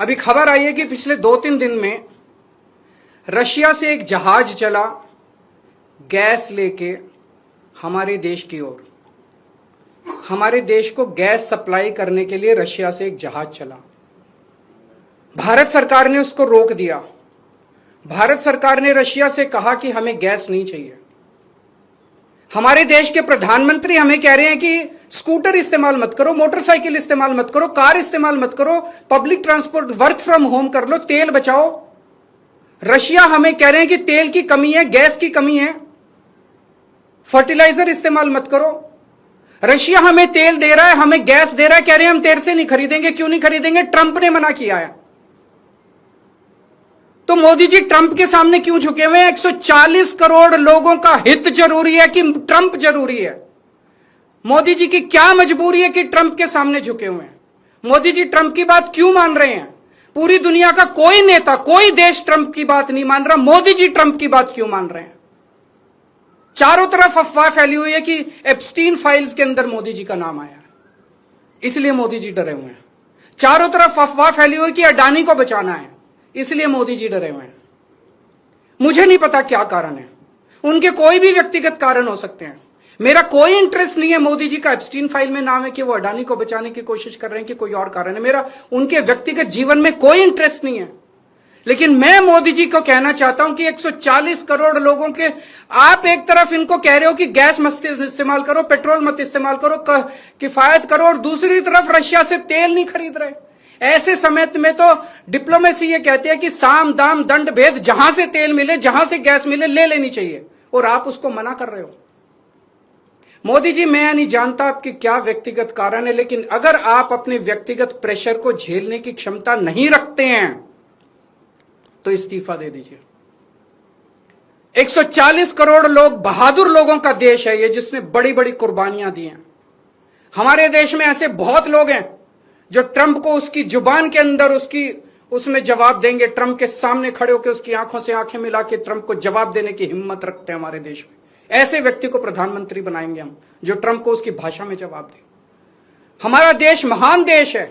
अभी खबर आई है कि पिछले 2-3 दिन में रशिया से एक जहाज चला गैस लेके हमारे देश की ओर। हमारे देश को गैस सप्लाई करने के लिए रशिया से एक जहाज चला। भारत सरकार ने उसको रोक दिया। भारत सरकार ने रशिया से कहा कि हमें गैस नहीं चाहिए। हमारे देश के प्रधानमंत्री हमें कह रहे हैं कि स्कूटर इस्तेमाल मत करो, मोटरसाइकिल इस्तेमाल मत करो, कार इस्तेमाल मत करो, public transport, work from home कर लो, तेल बचाओ। रशिया हमें कह रहे हैं कि तेल की कमी है, गैस की कमी है, फर्टिलाइजर इस्तेमाल मत करो। रशिया हमें तेल दे रहा है, हमें गैस दे रहा है, कह रहे हैं हम तेरे से नहीं खरीदेंगे। क्यों नहीं खरीदेंगे? ट्रंप ने मना किया है। तो मोदी जी ट्रंप के सामने क्यों झुके हुए हैं? 140 करोड़ लोगों का हित जरूरी है कि ट्रंप जरूरी है? मोदी जी की क्या मजबूरी है कि ट्रंप के सामने झुके हुए हैं? मोदी जी ट्रंप की बात क्यों मान रहे हैं? पूरी दुनिया का कोई नेता, कोई देश ट्रंप की बात नहीं मान रहा, मोदी जी ट्रंप की बात क्यों मान रहे हैं? चारों तरफ अफवाह फैली हुई है कि एप्स्टीन फाइल्स के अंदर मोदी जी का नाम आया, इसलिए मोदी जी डरे हुए हैं। चारों तरफ अफवाह फैली हुई है कि अडानी को बचाना है, इसलिए मोदी जी डरे हुए हैं। मुझे नहीं पता क्या कारण है, उनके कोई भी व्यक्तिगत कारण हो सकते हैं। मेरा कोई इंटरेस्ट नहीं है मोदी जी का एप्स्टीन फाइल में नाम है कि वो अडानी को बचाने की कोशिश कर रहे हैं कि कोई और कारण है। मेरा उनके व्यक्तिगत जीवन में कोई इंटरेस्ट नहीं है। लेकिन मैं मोदी जी को कहना चाहता हूं कि 140 करोड़ लोगों के आप एक तरफ इनको कह रहे हो कि गैस मत इस्तेमाल करो, पेट्रोल मत इस्तेमाल करो, किफायत करो, और दूसरी तरफ रशिया से तेल नहीं खरीद रहे। ऐसे समय में तो डिप्लोमेसी ये कहती है कि साम दाम दंड भेद, जहां से तेल मिले, जहां से गैस मिले, ले लेनी चाहिए, और आप उसको मना कर रहे हो। मोदी जी, मैं नहीं जानता आपके क्या व्यक्तिगत कारण है, लेकिन अगर आप अपने व्यक्तिगत प्रेशर को झेलने की क्षमता नहीं रखते हैं तो इस्तीफा दे दीजिए। 140 करोड़ लोग, बहादुर लोगों का देश है ये, जिसने बड़ी बड़ी कुर्बानियां दी हैं। हमारे देश में ऐसे बहुत लोग हैं जो ट्रंप को उसकी जुबान के अंदर उसमें जवाब देंगे, ट्रंप के सामने खड़े होकर उसकी आंखों से आंखें मिला के ट्रंप को जवाब देने की हिम्मत रखते हैं हमारे देश में। ऐसे व्यक्ति को प्रधानमंत्री बनाएंगे हम, जो ट्रंप को उसकी भाषा में जवाब दे। हमारा देश महान देश है,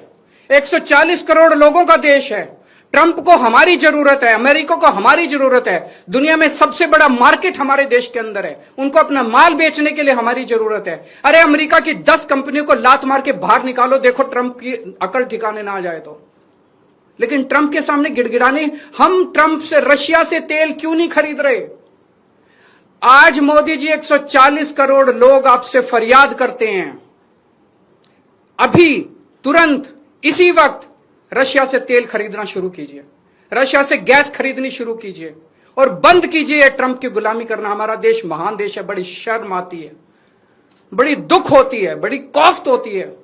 140 करोड़ लोगों का देश है। ट्रंप को हमारी जरूरत है, अमेरिका को हमारी जरूरत है, दुनिया में सबसे बड़ा मार्केट हमारे देश के अंदर है, उनको अपना माल बेचने के लिए हमारी जरूरत है। अरे अमेरिका की 10 कंपनियों को लात मार के बाहर निकालो, देखो ट्रंप की अकल ठिकाने ना आ जाए तो। लेकिन ट्रंप के सामने गिड़गिड़ाने, हम ट्रंप से, रशिया से तेल क्यों नहीं खरीद रहे? आज मोदी जी 140 करोड़ लोग आपसे फरियाद करते हैं, अभी तुरंत इसी वक्त रशिया से तेल खरीदना शुरू कीजिए, रशिया से गैस खरीदनी शुरू कीजिए, और बंद कीजिए ट्रंप की गुलामी करना। हमारा देश महान देश है। बड़ी शर्म आती है, बड़ी दुख होती है, बड़ी कौफ्त होती है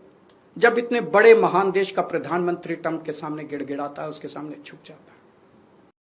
जब इतने बड़े महान देश का प्रधानमंत्री ट्रंप के सामने गिड़गिड़ाता है, उसके सामने झुक जाता है।